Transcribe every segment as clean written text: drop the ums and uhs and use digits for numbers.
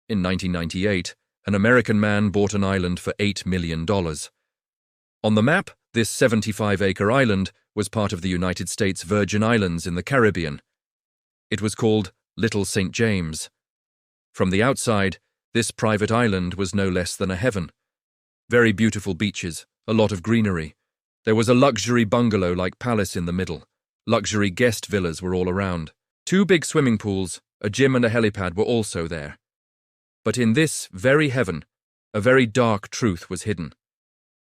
In 1998, an American man bought an island for $8 million. On the map, this 75-acre island was part of the United States Virgin Islands in the Caribbean. It was called Little St. James. From the outside, this private island was no less than a heaven. Very beautiful beaches, a lot of greenery. There was a luxury bungalow-like palace in the middle. Luxury guest villas were all around. 2 big swimming pools, a gym and a helipad were also there. But in this very heaven, a very dark truth was hidden.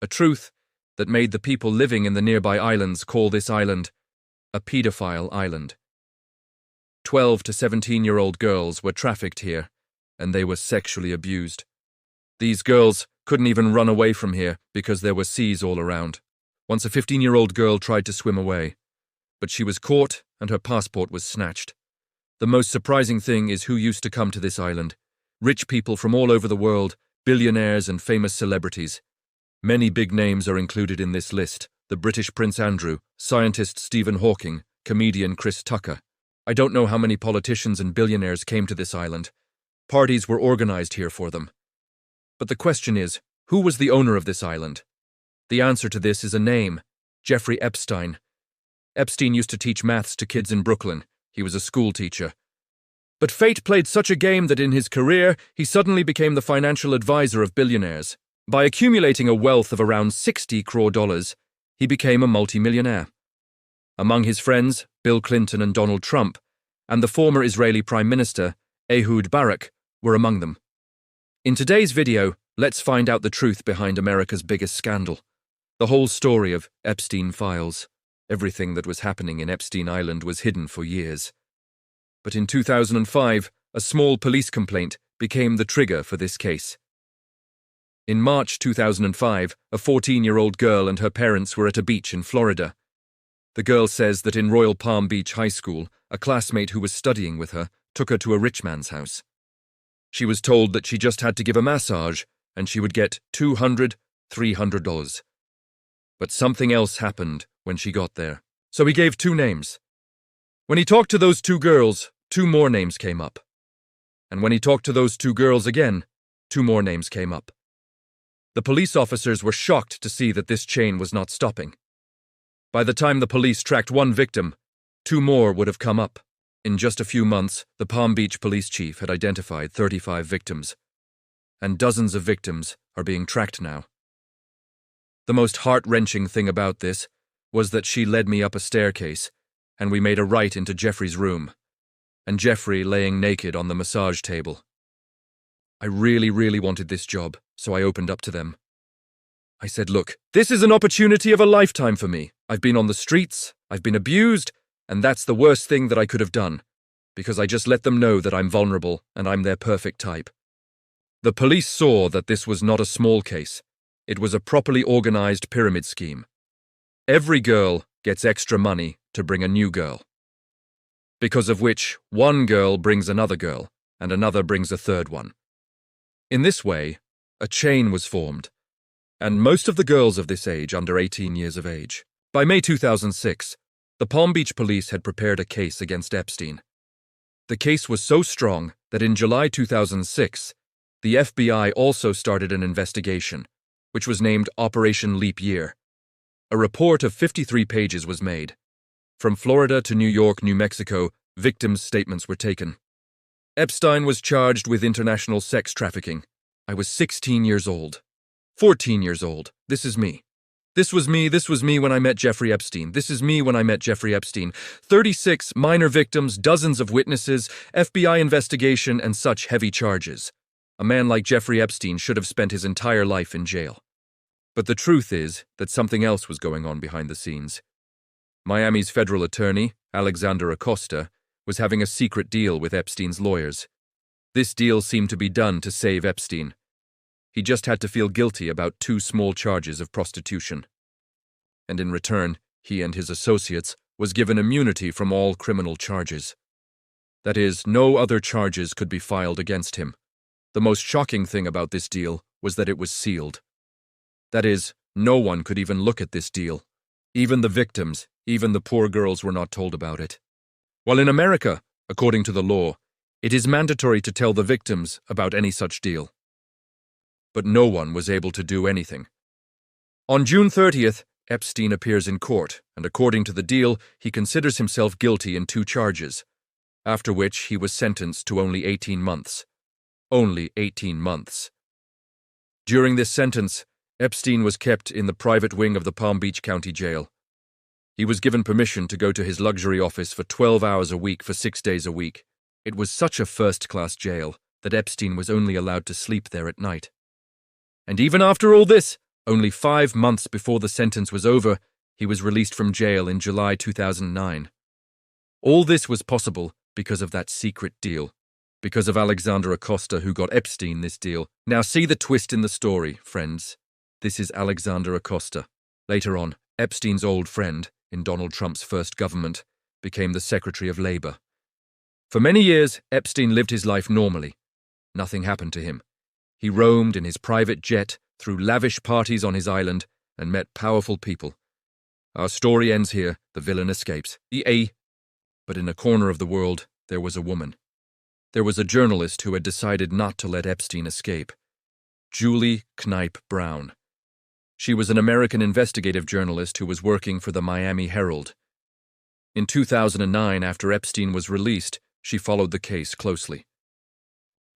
A truth that made the people living in the nearby islands call this island a pedophile island. 12 to 17-year-old girls were trafficked here, and they were sexually abused. These girls couldn't even run away from here because there were seas all around. Once a 15-year-old girl tried to swim away, but she was caught and her passport was snatched. The most surprising thing is who used to come to this island. Rich people from all over the world, billionaires and famous celebrities. Many big names are included in this list: the British Prince Andrew, scientist Stephen Hawking, comedian Chris Tucker. I don't know how many politicians and billionaires came to this island. Parties were organized here for them. But the question is, who was the owner of this island? The answer to this is a name: Jeffrey Epstein. Epstein used to teach maths to kids in Brooklyn. He was a school teacher. But fate played such a game that in his career, he suddenly became the financial advisor of billionaires. By accumulating a wealth of around $60 crore, he became a multimillionaire. Among his friends, Bill Clinton and Donald Trump, and the former Israeli Prime Minister, Ehud Barak, were among them. In today's video, let's find out the truth behind America's biggest scandal. The whole story of Epstein Files. Everything that was happening in Epstein Island was hidden for years. But in 2005, a small police complaint became the trigger for this case. In March 2005, a 14-year-old girl and her parents were at a beach in Florida. The girl says that in Royal Palm Beach High School, a classmate who was studying with her took her to a rich man's house. She was told that she just had to give a massage and she would get $200, $300. But something else happened when she got there. So he gave 2 names. When he talked to those 2 girls, 2 more names came up. And when he talked to those 2 girls again, 2 more names came up. The police officers were shocked to see that this chain was not stopping. By the time the police tracked 1 victim, 2 more would have come up. In just a few months, the Palm Beach police chief had identified 35 victims. And dozens of victims are being tracked now. The most heart-wrenching thing about this was that she led me up a staircase, and we made a right into Jeffrey's room, and Jeffrey laying naked on the massage table. I really wanted this job, so I opened up to them. I said, look, this is an opportunity of a lifetime for me. I've been on the streets, I've been abused, and that's the worst thing that I could have done, because I just let them know that I'm vulnerable and I'm their perfect type. The police saw that this was not a small case. It was a properly organized pyramid scheme. Every girl gets extra money to bring a new girl. Because of which, one girl brings another girl, and another brings a third one. In this way, a chain was formed, and most of the girls of this age under 18 years of age. By May 2006, the Palm Beach police had prepared a case against Epstein. The case was so strong that in July 2006, the FBI also started an investigation, which was named Operation Leap Year. A report of 53 pages was made. From Florida to New York, New Mexico, victims' statements were taken. Epstein was charged with international sex trafficking. I was 16 years old. 14 years old. This is me. This was me when I met Jeffrey Epstein. This is me when I met Jeffrey Epstein. 36 minor victims, dozens of witnesses, FBI investigation, and such heavy charges. A man like Jeffrey Epstein should have spent his entire life in jail. But the truth is that something else was going on behind the scenes. Miami's federal attorney, Alexander Acosta, was having a secret deal with Epstein's lawyers. This deal seemed to be done to save Epstein. He just had to feel guilty about 2 small charges of prostitution. And in return, he and his associates was given immunity from all criminal charges. That is, no other charges could be filed against him. The most shocking thing about this deal was that it was sealed. That is, no one could even look at this deal. Even the victims, even the poor girls were not told about it. While in America, according to the law, It is mandatory to tell the victims about any such deal. But no one was able to do anything. On June 30th, Epstein appears in court, and according to the deal, he considers himself guilty in 2 charges, after which he was sentenced to only 18 months. Only 18 months. During this sentence, Epstein was kept in the private wing of the Palm Beach County Jail. He was given permission to go to his luxury office for 12 hours a week for 6 days a week. It was such a first-class jail that Epstein was only allowed to sleep there at night. And even after all this, only 5 months before the sentence was over, he was released from jail in July 2009. All this was possible because of that secret deal, because of Alexander Acosta, who got Epstein this deal. Now see the twist in the story, friends. This is Alexander Acosta. Later on, Epstein's old friend, in Donald Trump's first government, became the Secretary of Labor. For many years, Epstein lived his life normally. Nothing happened to him. He roamed in his private jet, threw lavish parties on his island, and met powerful people. Our story ends here. The villain escapes. But in a corner of the world, there was a woman. There was a journalist who had decided not to let Epstein escape. Julie Knipe Brown. She was an American investigative journalist who was working for the Miami Herald. In 2009, after Epstein was released, she followed the case closely.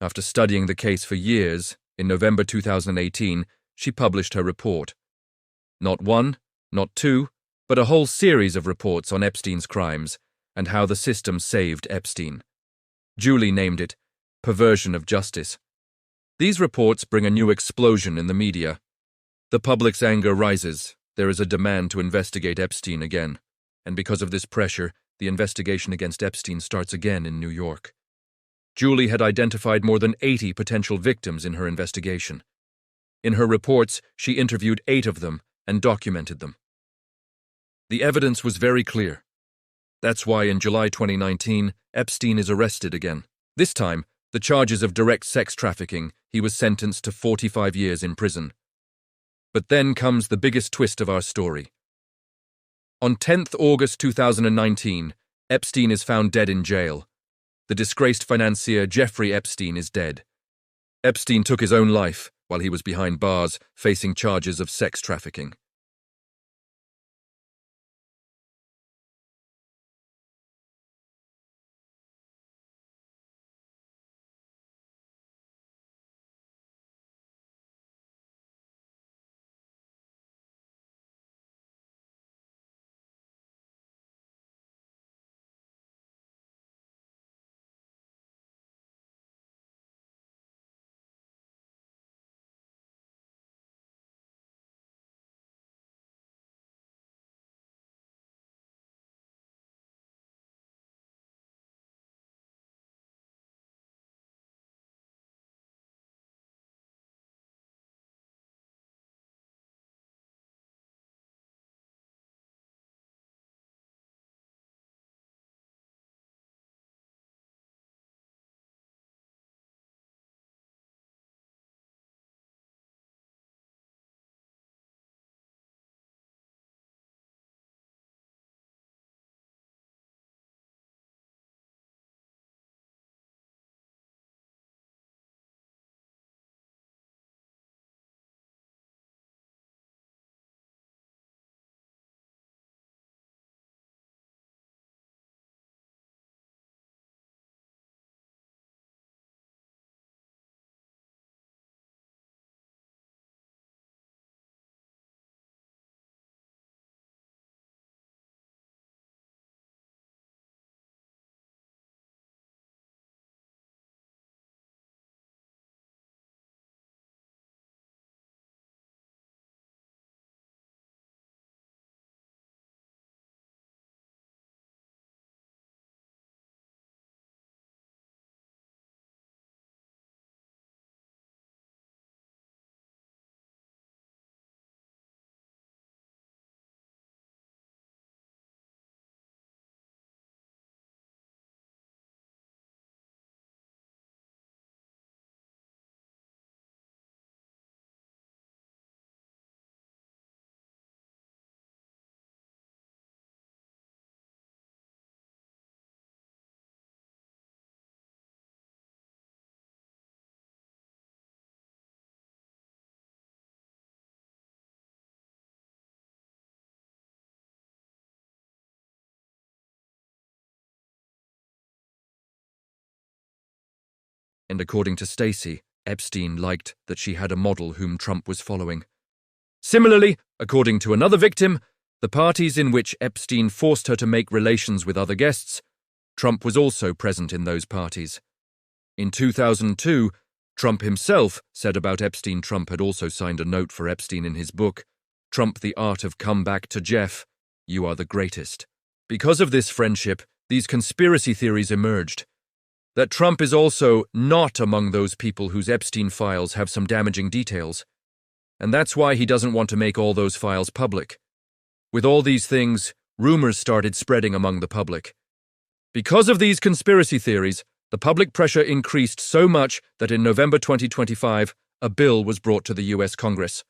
After studying the case for years, in November 2018, she published her report. Not 1, not 2, but a whole series of reports on Epstein's crimes and how the system saved Epstein. Julie named it Perversion of Justice. These reports bring a new explosion in the media. The public's anger rises. There is a demand to investigate Epstein again. And because of this pressure, the investigation against Epstein starts again in New York. Julie had identified more than 80 potential victims in her investigation. In her reports, she interviewed 8 of them and documented them. The evidence was very clear. That's why in July 2019, Epstein is arrested again. This time, the charges of direct sex trafficking, he was sentenced to 45 years in prison. But then comes the biggest twist of our story. On 10th August 2019, Epstein is found dead in jail. The disgraced financier Jeffrey Epstein is dead. Epstein took his own life while he was behind bars, facing charges of sex trafficking. and according to Stacy, Epstein liked that she had a model whom Trump was following. Similarly, according to another victim, the parties in which Epstein forced her to make relations with other guests, Trump was also present in those parties. In 2002, Trump himself said about Epstein Trump had also signed a note for Epstein in his book, Trump: The Art of Come Back to Jeff, You Are the Greatest. Because of this friendship, these conspiracy theories emerged. That Trump is also not among those people whose Epstein files have some damaging details. And that's why he doesn't want to make all those files public. With all these things, rumors started spreading among the public. Because of these conspiracy theories, the public pressure increased so much that in November 2025, a bill was brought to the U.S. Congress,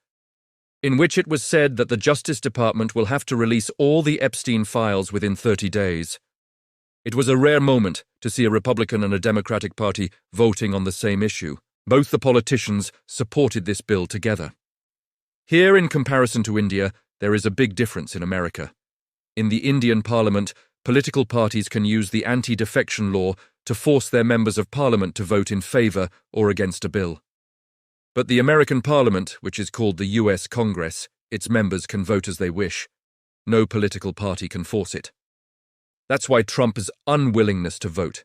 in which it was said that the Justice Department will have to release all the Epstein files within 30 days. It was a rare moment to see a Republican and a Democratic Party voting on the same issue. Both the politicians supported this bill together. Here, in comparison to India, there is a big difference in America. In the Indian Parliament, political parties can use the anti-defection law to force their members of Parliament to vote in favor or against a bill. But the American Parliament, which is called the U.S. Congress, its members can vote as they wish. No political party can force it. That's why Trump's unwillingness to vote.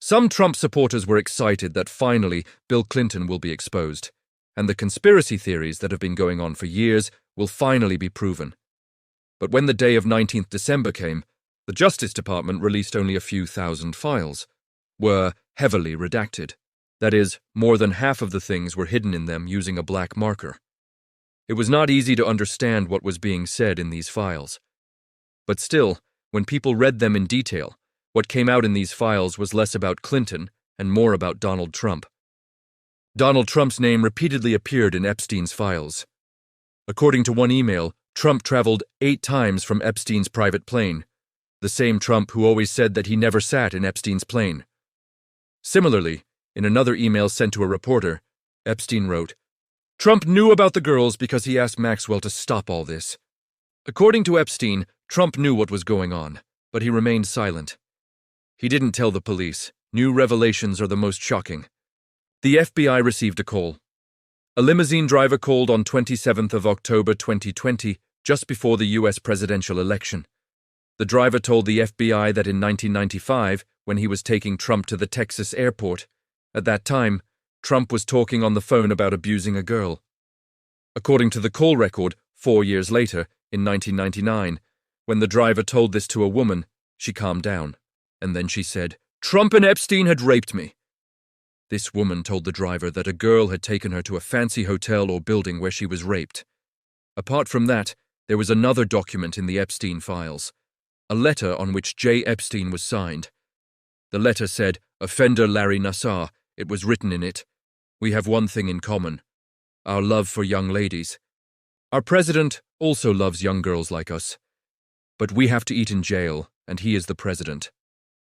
Some Trump supporters were excited that finally Bill Clinton will be exposed, and the conspiracy theories that have been going on for years will finally be proven. But when the day of 19th December came, the Justice Department released only a few thousand files, were heavily redacted. That is, more than half of the things were hidden in them using a black marker. It was not easy to understand what was being said in these files. But still, when people read them in detail, what came out in these files was less about Clinton and more about Donald Trump. Donald Trump's name repeatedly appeared in Epstein's files. According to one email, Trump traveled 8 times from Epstein's private plane, the same Trump who always said that he never sat in Epstein's plane. Similarly, in another email sent to a reporter, Epstein wrote, Trump knew about the girls because he asked Maxwell to stop all this. According to Epstein, Trump knew what was going on, but he remained silent. He didn't tell the police. New revelations are the most shocking. The FBI received a call. A limousine driver called on 27th of October 2020, just before the U.S. presidential election. The driver told the FBI that in 1995, when he was taking Trump to the Texas airport, at that time, Trump was talking on the phone about abusing a girl. According to the call record, 4 years later, in 1999, when the driver told this to a woman, she calmed down, and then she said, Trump and Epstein had raped me. This woman told the driver that a girl had taken her to a fancy hotel or building where she was raped. Apart from that, there was another document in the Epstein files, a letter on which J. Epstein was signed. The letter said, Offender Larry Nassar. It was written in it, we have one thing in common, our love for young ladies. Our president also loves young girls like us. But we have to eat in jail, and he is the president.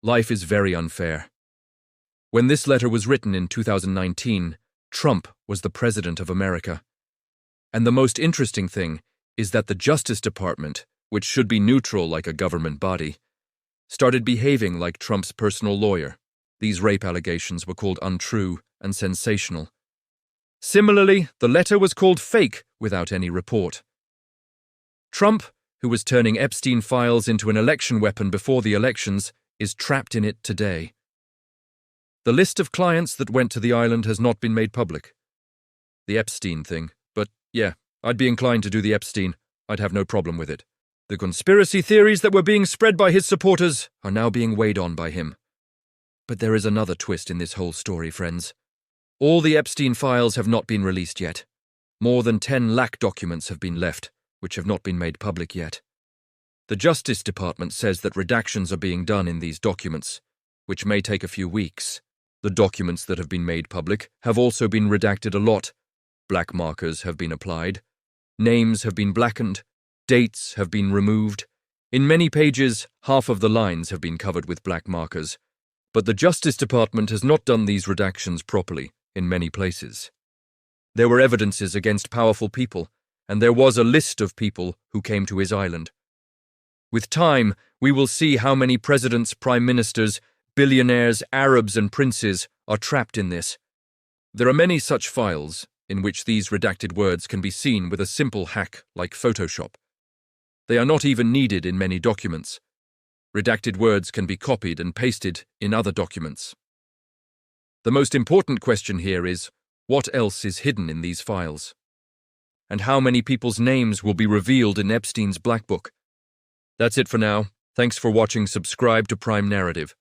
Life is very unfair. When this letter was written in 2019, Trump was the president of America. And the most interesting thing is that the Justice Department, which should be neutral like a government body, started behaving like Trump's personal lawyer. These rape allegations were called untrue and sensational. Similarly, the letter was called fake without any report. Trump, who was turning Epstein files into an election weapon before the elections, is trapped in it today. The list of clients that went to the island has not been made public. The Epstein thing, but yeah, I'd be inclined to do the Epstein. I'd have no problem with it. The conspiracy theories that were being spread by his supporters are now being weighed on by him. But there is another twist in this whole story, friends. All the Epstein files have not been released yet. More than 10 lakh documents have been left, which have not been made public yet. The Justice Department says that redactions are being done in these documents, which may take a few weeks. The documents that have been made public have also been redacted a lot. Black markers have been applied. Names have been blackened. Dates have been removed. In many pages, half of the lines have been covered with black markers. But the Justice Department has not done these redactions properly in many places. There were evidences against powerful people, and there was a list of people who came to his island. With time, we will see how many presidents, prime ministers, billionaires, Arabs, and princes are trapped in this. There are many such files in which these redacted words can be seen with a simple hack like Photoshop. They are not even needed in many documents. Redacted words can be copied and pasted in other documents. The most important question here is, what else is hidden in these files? And how many people's names will be revealed in Epstein's Black Book? That's it for now. Thanks for watching. Subscribe to Prime Narrative.